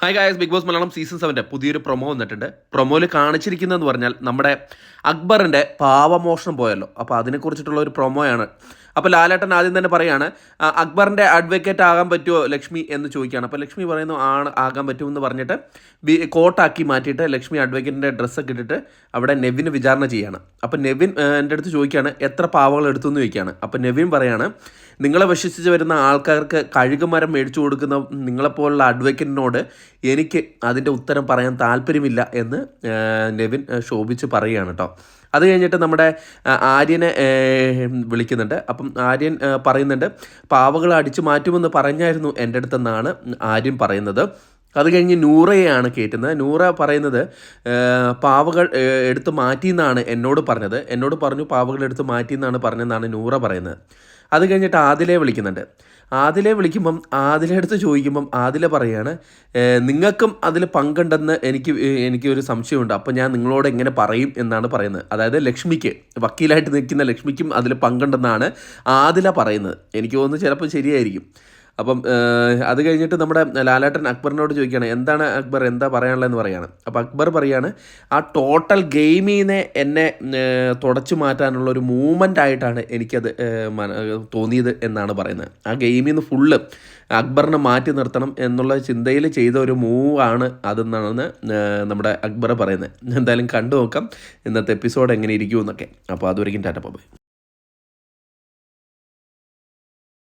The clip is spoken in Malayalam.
Hi guys, Bigg Boss Malayalam season 7 പുതിയൊരു പ്രൊമോ വന്നിട്ടുണ്ട്. പ്രൊമോയിൽ കാണിച്ചിരിക്കുന്നതെന്ന് പറഞ്ഞാൽ നമ്മുടെ അക്ബറിൻ്റെ പാവമോഷണം പോയല്ലോ, അപ്പോൾ അതിനെക്കുറിച്ചിട്ടുള്ള ഒരു പ്രൊമോയാണ്. അപ്പോൾ ലാലേട്ടൻ ആദ്യം തന്നെ പറയാണ്, അക്ബറിൻ്റെ അഡ്വക്കേറ്റ് ആകാൻ പറ്റുമോ ലക്ഷ്മി എന്ന് ചോദിക്കുകയാണ്. അപ്പോൾ ലക്ഷ്മി പറയുന്നു ആകാൻ പറ്റുമെന്ന് പറഞ്ഞിട്ട് കോട്ടാക്കി മാറ്റിയിട്ട് ലക്ഷ്മി അഡ്വക്കേറ്റിൻ്റെ ഡ്രസ്സൊക്കെ ഇട്ടിട്ട് അവിടെ നെവിന് വിചാരണ ചെയ്യുകയാണ്. അപ്പോൾ നെവിൻ എൻ്റെ അടുത്ത് ചോദിക്കുകയാണ് എത്ര പാവകൾ എടുത്തു എന്ന് ചോദിക്കുകയാണ്. അപ്പോൾ നെവിൻ പറയാണ്, നിങ്ങളെ വിശ്വസിച്ച് വരുന്ന ആൾക്കാർക്ക് കഴുകുമരം മേടിച്ചു കൊടുക്കുന്ന നിങ്ങളെപ്പോലുള്ള അഡ്വക്കേറ്റിനോട് എനിക്ക് അതിൻ്റെ ഉത്തരം പറയാൻ താല്പര്യമില്ല എന്ന് നെവിൻ ശോഭിച്ച് പറയുകയാണ് കേട്ടോ. അത് കഴിഞ്ഞിട്ട് നമ്മുടെ ആര്യനെ വിളിക്കുന്നുണ്ട്. അപ്പം ആര്യൻ പറയുന്നുണ്ട്, പാവകൾ അടിച്ചു മാറ്റുമെന്ന് പറഞ്ഞായിരുന്നു എൻ്റെ അടുത്തെന്നാണ് ആര്യൻ പറയുന്നത്. അത് കഴിഞ്ഞ് നൂറയെയാണ് കയറ്റുന്നത്. നൂറ പറയുന്നത് പാവകൾ എടുത്ത് മാറ്റിയെന്നാണ് എന്നോട് പറഞ്ഞത്. എന്നോട് പറഞ്ഞു പാവകൾ എടുത്ത് മാറ്റിയെന്നാണ് പറഞ്ഞതെന്നാണ് നൂറ പറയുന്നത്. അത് കഴിഞ്ഞിട്ട് ആദിലെ വിളിക്കുന്നുണ്ട്. ആദിലെ വിളിക്കുമ്പം ആദിലെ അടുത്ത് ചോദിക്കുമ്പം ആദിലെ പറയാണ്, നിങ്ങൾക്കും അതിൽ പങ്കുണ്ടെന്ന് എനിക്കൊരു സംശയമുണ്ട്. അപ്പം ഞാൻ നിങ്ങളോട് എങ്ങനെ പറയും എന്നാണ് പറയുന്നത്. അതായത് ലക്ഷ്മിക്ക്, വക്കീലായിട്ട് നിൽക്കുന്ന ലക്ഷ്മിക്കും അതിൽ പങ്കുണ്ടെന്നാണ് ആദില പറയുന്നത്. എനിക്ക് തോന്നുന്നു ചിലപ്പോൾ ശരിയായിരിക്കും. അപ്പം അത് കഴിഞ്ഞിട്ട് നമ്മുടെ ലാലേട്ടൻ അക്ബറിനോട് ചോദിക്കുകയാണ്, എന്താണ് അക്ബർ എന്താ പറയാനുള്ളതെന്ന് പറയാണ്. അപ്പോൾ അക്ബർ പറയാണ്, ആ ടോട്ടൽ ഗെയിമിനെ എന്നെ തുടച്ചു മാറ്റാനുള്ള ഒരു മൂവ്മെൻ്റ് ആയിട്ടാണ് എനിക്കത് തോന്നിയത് എന്നാണ് പറയുന്നത്. ആ ഗെയിമിൽ നിന്ന് ഫുള്ള് അക്ബറിനെ മാറ്റി നിർത്തണം എന്നുള്ള ചിന്തയിൽ ചെയ്ത ഒരു മൂവാണ് അതെന്നാണ് നമ്മുടെ അക്ബർ പറയുന്നത്. എന്തായാലും കണ്ടു നോക്കാം ഇന്നത്തെ എപ്പിസോഡ് എങ്ങനെ ഇരിക്കുമെന്നൊക്കെ. അപ്പോൾ അതുവരെയും ടാറ്റ ബൈ.